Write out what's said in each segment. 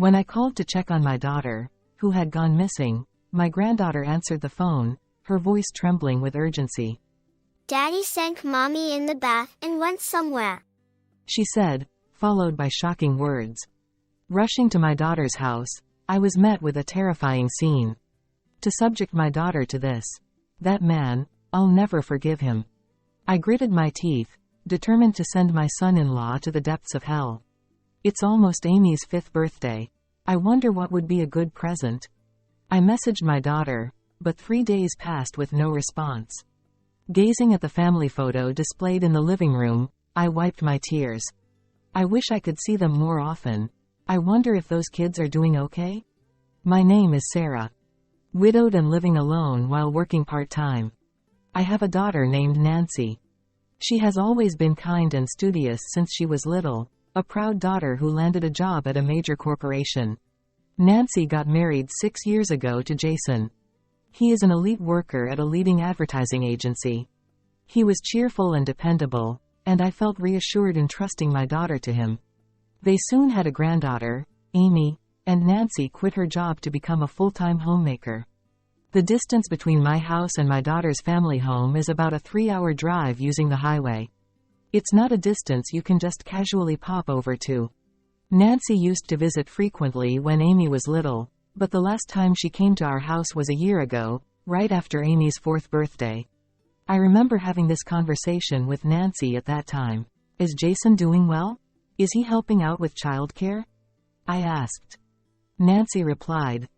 When I called to check on my daughter, who had gone missing, my granddaughter answered the phone, her voice trembling with urgency. Daddy sank mommy in the bath and went somewhere, she said, followed by shocking words. Rushing to my daughter's house, I was met with a terrifying scene. To subject my daughter to this, that man, I'll never forgive him. I gritted my teeth, determined to send my son-in-law to the depths of hell. It's almost Amy's 5th birthday. I wonder what would be a good present. I messaged my daughter, but 3 days passed with no response. Gazing at the family photo displayed in the living room, I wiped my tears. I wish I could see them more often. I wonder if those kids are doing okay? My name is Sarah. Widowed and living alone while working part-time. I have a daughter named Nancy. She has always been kind and studious since she was little, a proud daughter who landed a job at a major corporation. Nancy got married 6 years ago to Jason. He is an elite worker at a leading advertising agency. He was cheerful and dependable, and I felt reassured in trusting my daughter to him. They soon had a granddaughter, Amy, and Nancy quit her job to become a full-time homemaker. The distance between my house and my daughter's family home is about a 3-hour drive using the highway. It's not a distance you can just casually pop over to. Nancy used to visit frequently when Amy was little, but the last time she came to our house was a year ago, right after Amy's 4th birthday. I remember having this conversation with Nancy at that time. Is Jason doing well? Is he helping out with childcare? I asked. Nancy replied,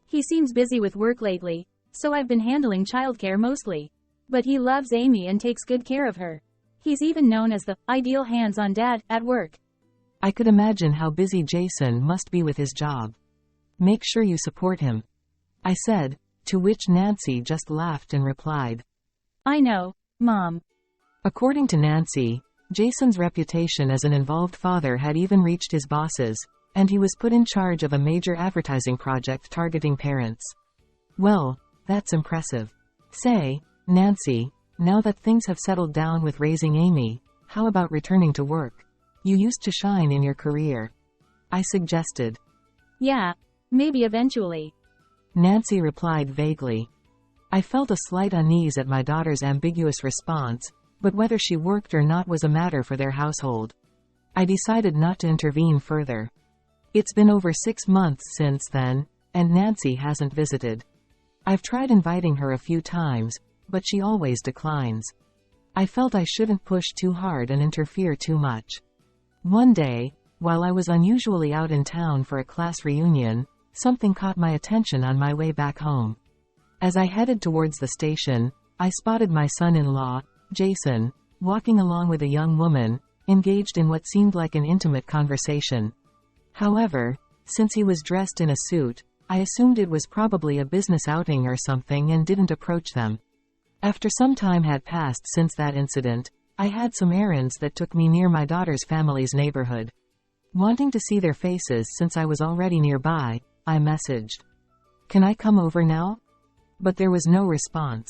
He seems busy with work lately, so I've been handling childcare mostly. But he loves Amy and takes good care of her. He's even known as the ideal hands-on dad at work. I could imagine how busy Jason must be with his job. Make sure you support him, I said, to which Nancy just laughed and replied, I know, Mom. According to Nancy, Jason's reputation as an involved father had even reached his bosses, and he was put in charge of a major advertising project targeting parents. Well, that's impressive. Say, Nancy, now that things have settled down with raising Amy, how about returning to work? You used to shine in your career, I suggested. Yeah, maybe eventually, Nancy replied vaguely. I felt a slight unease at my daughter's ambiguous response, but whether she worked or not was a matter for their household. I decided not to intervene further. It's been over 6 months since then, and Nancy hasn't visited. I've tried inviting her a few times, but she always declines. I felt I shouldn't push too hard and interfere too much. One day, while I was unusually out in town for a class reunion, something caught my attention on my way back home. As I headed towards the station, I spotted my son-in-law, Jason, walking along with a young woman, engaged in what seemed like an intimate conversation. However, since he was dressed in a suit, I assumed it was probably a business outing or something and didn't approach them. After some time had passed since that incident, I had some errands that took me near my daughter's family's neighborhood. Wanting to see their faces since I was already nearby, I messaged, Can I come over now? But there was no response.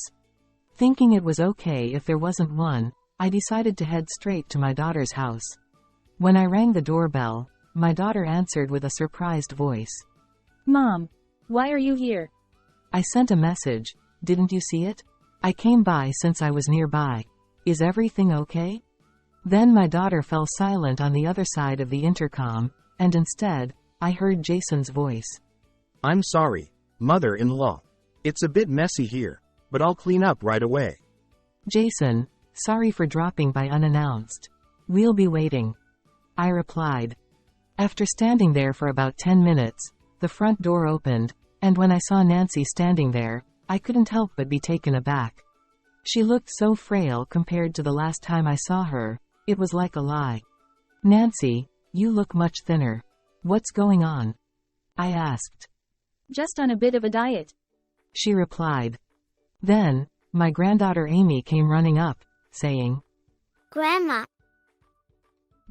Thinking it was okay if there wasn't one, I decided to head straight to my daughter's house. When I rang the doorbell, my daughter answered with a surprised voice. Mom, why are you here? I sent a message, didn't you see it? I came by since I was nearby. Is everything okay? Then my daughter fell silent on the other side of the intercom, and instead, I heard Jason's voice. I'm sorry, mother-in-law. It's a bit messy here, but I'll clean up right away. Jason, sorry for dropping by unannounced. We'll be waiting, I replied. After standing there for about 10 minutes, the front door opened, and when I saw Nancy standing there, I couldn't help but be taken aback. She looked so frail compared to the last time I saw her, it was like a lie. Nancy, you look much thinner. What's going on? I asked. Just on a bit of a diet, she replied. Then, my granddaughter Amy came running up, saying, Grandma.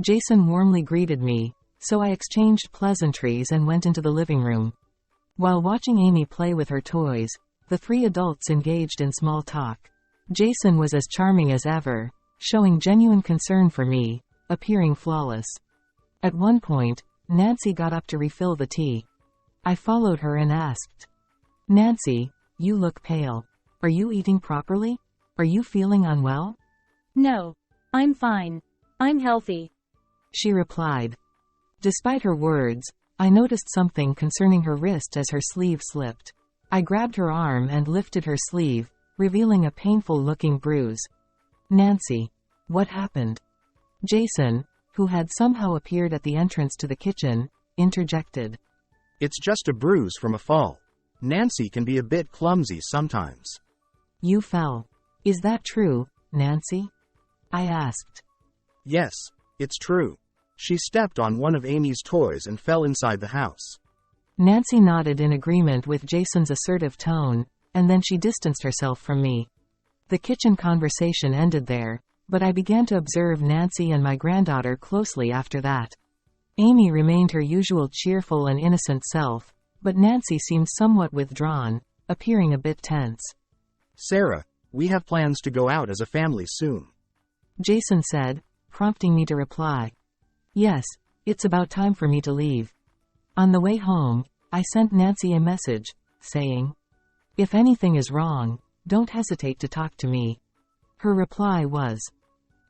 Jason warmly greeted me, so I exchanged pleasantries and went into the living room. While watching Amy play with her toys, the 3 adults engaged in small talk. Jason was as charming as ever, showing genuine concern for me, appearing flawless. At one point, Nancy got up to refill the tea. I followed her and asked, "Nancy, you look pale. Are you eating properly? Are you feeling unwell?" No. I'm fine. I'm healthy. She replied. Despite her words, I noticed something concerning her wrist as her sleeve slipped. I grabbed her arm and lifted her sleeve, revealing a painful-looking bruise. "Nancy, what happened?" Jason, who had somehow appeared at the entrance to the kitchen, interjected. It's just a bruise from a fall. Nancy can be a bit clumsy sometimes. "You fell. Is that true, Nancy?" I asked. Yes, it's true. She stepped on one of Amy's toys and fell inside the house. Nancy nodded in agreement with Jason's assertive tone, and then she distanced herself from me. The kitchen conversation ended there, but I began to observe Nancy and my granddaughter closely after that. Amy remained her usual cheerful and innocent self, but Nancy seemed somewhat withdrawn, appearing a bit tense. Sarah, we have plans to go out as a family soon. Jason said, prompting me to reply. Yes, it's about time for me to leave. On the way home, I sent Nancy a message, saying, "If anything is wrong, don't hesitate to talk to me." Her reply was,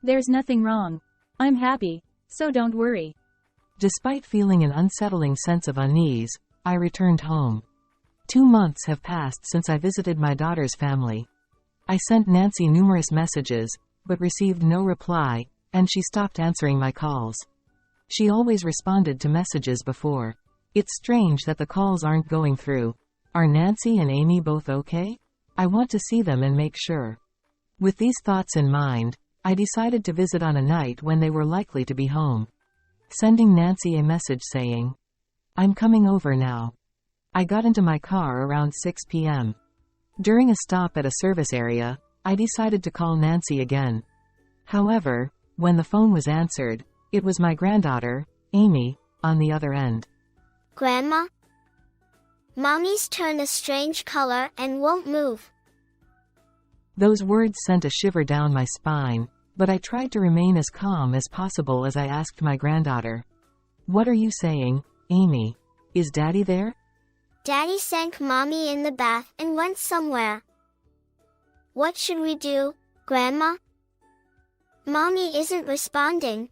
There's nothing wrong. I'm happy, so don't worry. Despite feeling an unsettling sense of unease, I returned home. 2 months have passed since I visited my daughter's family. I sent Nancy numerous messages, but received no reply, and she stopped answering my calls. She always responded to messages before. It's strange that the calls aren't going through. Are Nancy and Amy both okay? I want to see them and make sure. With these thoughts in mind, I decided to visit on a night when they were likely to be home. Sending Nancy a message saying, "I'm coming over now." I got into my car around 6 p.m. During a stop at a service area, I decided to call Nancy again. However, when the phone was answered, it was my granddaughter, Amy, on the other end. Grandma? Mommy's turned a strange color and won't move. Those words sent a shiver down my spine, but I tried to remain as calm as possible as I asked my granddaughter, "What are you saying, Amy? Is Daddy there?" Daddy sank Mommy in the bath and went somewhere. What should we do, Grandma? Mommy isn't responding.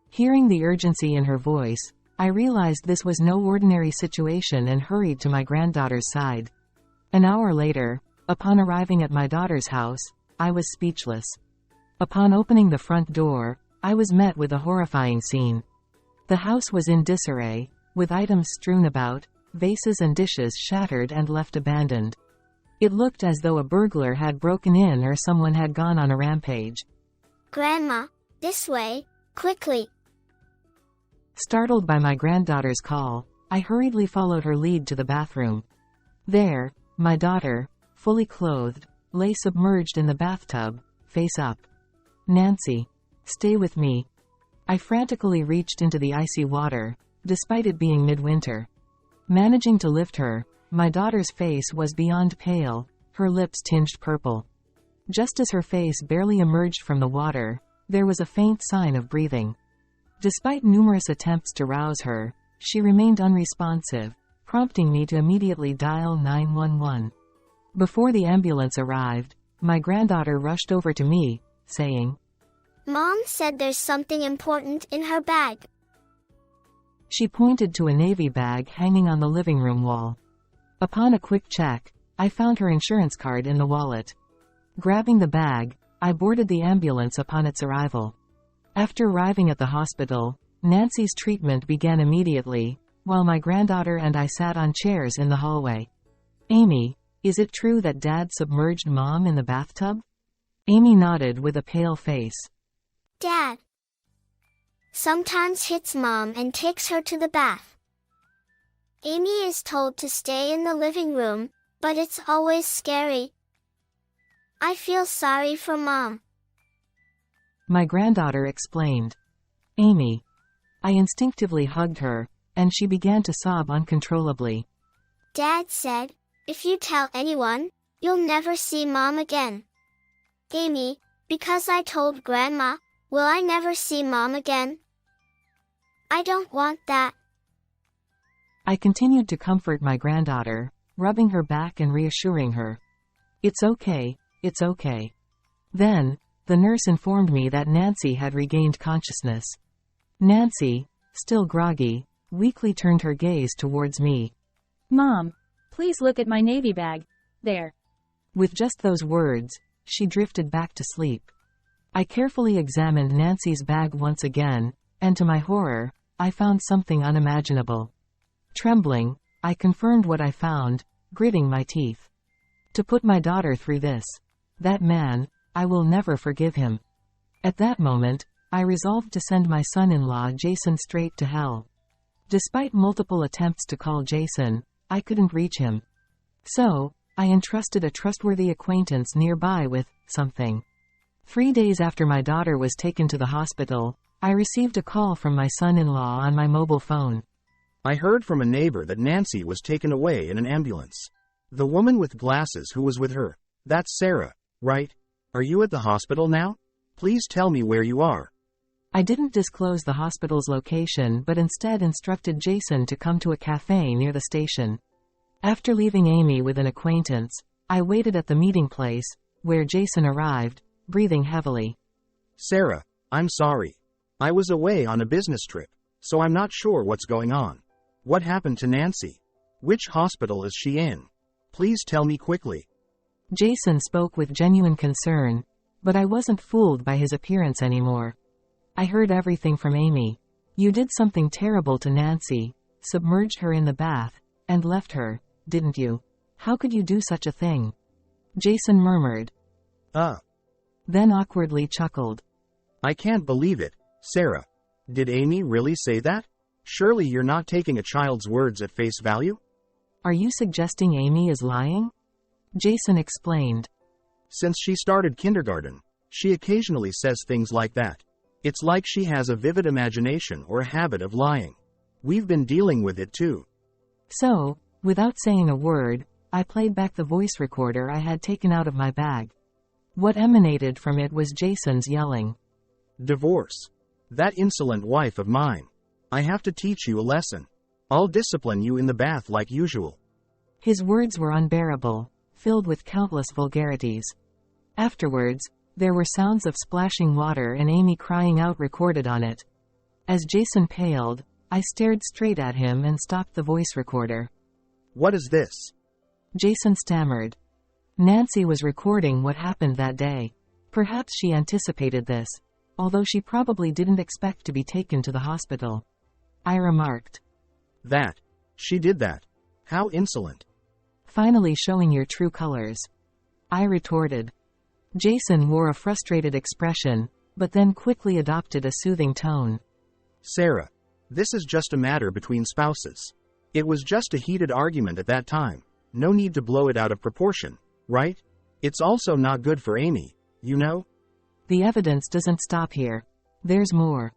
Hearing the urgency in her voice, I realized this was no ordinary situation and hurried to my granddaughter's side. An hour later, upon arriving at my daughter's house, I was speechless. Upon opening the front door, I was met with a horrifying scene. The house was in disarray, with items strewn about, vases and dishes shattered and left abandoned. It looked as though a burglar had broken in or someone had gone on a rampage. Grandma, this way, quickly. Startled by my granddaughter's call, I hurriedly followed her lead to the bathroom. There, my daughter, fully clothed, lay submerged in the bathtub, face up. "Nancy, stay with me." I frantically reached into the icy water, despite it being midwinter. Managing to lift her, my daughter's face was beyond pale, her lips tinged purple. Just as her face barely emerged from the water, there was a faint sign of breathing. Despite numerous attempts to rouse her, she remained unresponsive, prompting me to immediately dial 911. Before the ambulance arrived, my granddaughter rushed over to me, saying, Mom said there's something important in her bag. She pointed to a navy bag hanging on the living room wall. Upon a quick check, I found her insurance card in the wallet. Grabbing the bag, I boarded the ambulance upon its arrival. After arriving at the hospital, Nancy's treatment began immediately, while my granddaughter and I sat on chairs in the hallway. "Amy, is it true that Dad submerged Mom in the bathtub?" Amy nodded with a pale face. Dad sometimes hits Mom and takes her to the bath. Amy is told to stay in the living room, but it's always scary. I feel sorry for Mom. My granddaughter explained. "Amy." I instinctively hugged her, and she began to sob uncontrollably. Dad said, if you tell anyone, you'll never see Mom again. Amy, because I told Grandma, will I never see Mom again? I don't want that. I continued to comfort my granddaughter, rubbing her back and reassuring her. It's okay, it's okay. Then, the nurse informed me that Nancy had regained consciousness. Nancy, still groggy, weakly turned her gaze towards me. Mom, please look at my navy bag. There. With just those words, she drifted back to sleep. I carefully examined Nancy's bag once again, and to my horror, I found something unimaginable. Trembling, I confirmed what I found, gritting my teeth. To put my daughter through this. That man, I will never forgive him. At that moment, I resolved to send my son-in-law Jason straight to hell. Despite multiple attempts to call Jason, I couldn't reach him. So, I entrusted a trustworthy acquaintance nearby with something. 3 days after my daughter was taken to the hospital, I received a call from my son-in-law on my mobile phone. I heard from a neighbor that Nancy was taken away in an ambulance. The woman with glasses who was with her. That's Sarah, right? Are you at the hospital now? Please tell me where you are. I didn't disclose the hospital's location but instead instructed Jason to come to a cafe near the station. After leaving Amy with an acquaintance, I waited at the meeting place, where Jason arrived, breathing heavily. Sarah, I'm sorry. I was away on a business trip, so I'm not sure what's going on. What happened to Nancy? Which hospital is she in? Please tell me quickly. Jason spoke with genuine concern, but I wasn't fooled by his appearance anymore. I heard everything from Amy. You did something terrible to Nancy, submerged her in the bath, and left her, didn't you? How could you do such a thing? Jason murmured. Then awkwardly chuckled. I can't believe it, Sarah. Did Amy really say that? Surely you're not taking a child's words at face value? Are you suggesting Amy is lying? Jason explained. Since she started kindergarten, she occasionally says things like that. It's like she has a vivid imagination or a habit of lying. We've been dealing with it too. So, without saying a word, I played back the voice recorder I had taken out of my bag. What emanated from it was Jason's yelling. Divorce. That insolent wife of mine. I have to teach you a lesson. I'll discipline you in the bath like usual. His words were unbearable, filled with countless vulgarities. Afterwards, there were sounds of splashing water and Amy crying out recorded on it. As Jason paled, I stared straight at him and stopped the voice recorder. What is this? Jason stammered. Nancy was recording what happened that day. Perhaps she anticipated this, although she probably didn't expect to be taken to the hospital. I remarked. She did that. How insolent. Finally showing your true colors. I retorted. Jason wore a frustrated expression, but then quickly adopted a soothing tone. Sarah, this is just a matter between spouses. It was just a heated argument at that time. No need to blow it out of proportion, right? It's also not good for Amy, you know? The evidence doesn't stop here. There's more.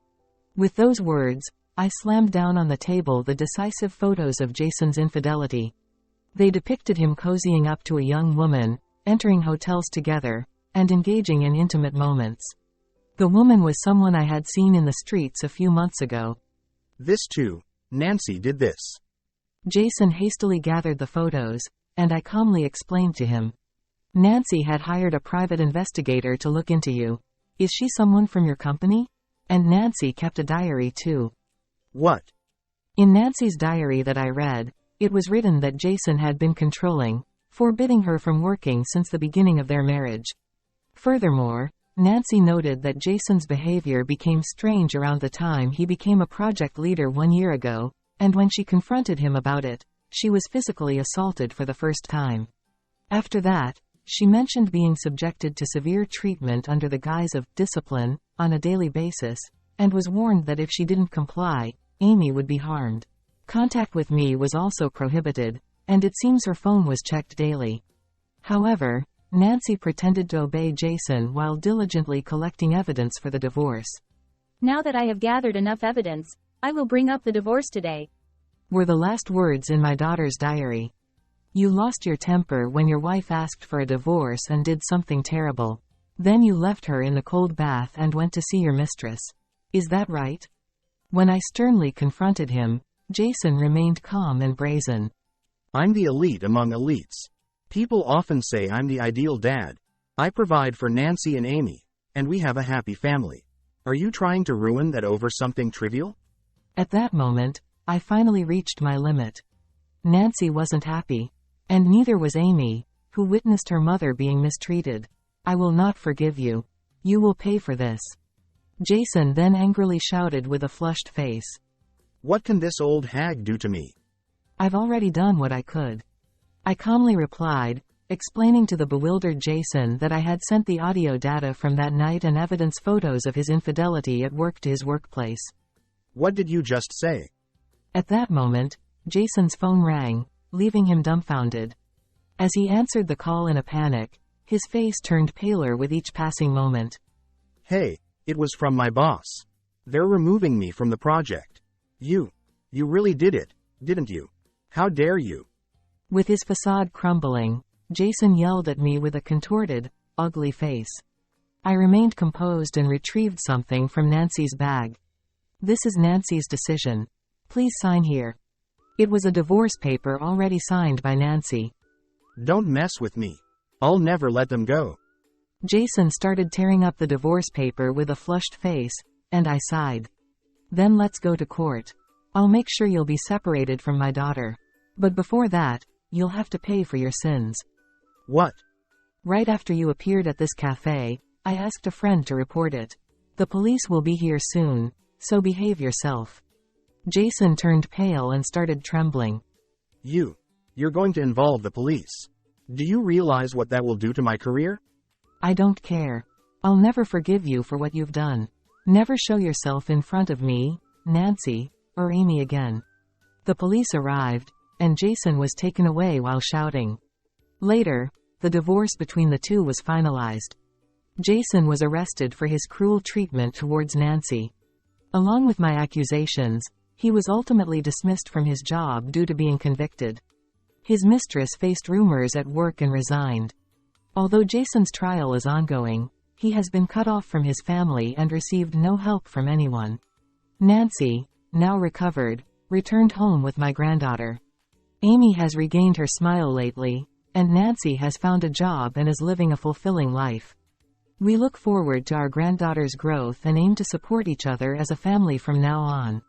With those words, I slammed down on the table the decisive photos of Jason's infidelity. They depicted him cozying up to a young woman, entering hotels together, and engaging in intimate moments. The woman was someone I had seen in the streets a few months ago. This too, Nancy did this. Jason hastily gathered the photos, and I calmly explained to him. Nancy had hired a private investigator to look into you. Is she someone from your company? And Nancy kept a diary too. What? In Nancy's diary that I read, it was written that Jason had been controlling, forbidding her from working since the beginning of their marriage. Furthermore, Nancy noted that Jason's behavior became strange around the time he became a project leader 1 year ago, and when she confronted him about it, she was physically assaulted for the first time. After that, she mentioned being subjected to severe treatment under the guise of discipline on a daily basis, and was warned that if she didn't comply, Amy would be harmed. Contact with me was also prohibited, and it seems her phone was checked daily. However, Nancy pretended to obey Jason while diligently collecting evidence for the divorce. Now that I have gathered enough evidence, I will bring up the divorce today, were the last words in my daughter's diary. You lost your temper when your wife asked for a divorce and did something terrible. Then you left her in the cold bath and went to see your mistress. Is that right? When I sternly confronted him, Jason remained calm and brazen. I'm the elite among elites. People often say I'm the ideal dad. I provide for Nancy and Amy, and we have a happy family. Are you trying to ruin that over something trivial? At that moment, I finally reached my limit. Nancy wasn't happy. And neither was Amy, who witnessed her mother being mistreated. I will not forgive you. You will pay for this. Jason then angrily shouted with a flushed face. What can this old hag do to me? I've already done what I could. I calmly replied, explaining to the bewildered Jason that I had sent the audio data from that night and evidence photos of his infidelity at work to his workplace. What did you just say? At that moment, Jason's phone rang, leaving him dumbfounded. As he answered the call in a panic, his face turned paler with each passing moment. Hey, it was from my boss. They're removing me from the project. You really did it, didn't you? How dare you? With his facade crumbling, Jason yelled at me with a contorted, ugly face. I remained composed and retrieved something from Nancy's bag. This is Nancy's decision. Please sign here. It was a divorce paper already signed by Nancy. Don't mess with me. I'll never let them go. Jason started tearing up the divorce paper with a flushed face, and I sighed. Then let's go to court. I'll make sure you'll be separated from my daughter. But before that, you'll have to pay for your sins. What? Right after you appeared at this cafe, I asked a friend to report it. The police will be here soon, so behave yourself. Jason turned pale and started trembling. You're going to involve the police. Do you realize what that will do to my career? I don't care. I'll never forgive you for what you've done. Never show yourself in front of me, Nancy, or Amy again. The police arrived, and Jason was taken away while shouting. Later, the divorce between the two was finalized. Jason was arrested for his cruel treatment towards Nancy. Along with my accusations, he was ultimately dismissed from his job due to being convicted. His mistress faced rumors at work and resigned. Although Jason's trial is ongoing, he has been cut off from his family and received no help from anyone. Nancy, now recovered, returned home with my granddaughter. Amy has regained her smile lately, and Nancy has found a job and is living a fulfilling life. We look forward to our granddaughter's growth and aim to support each other as a family from now on.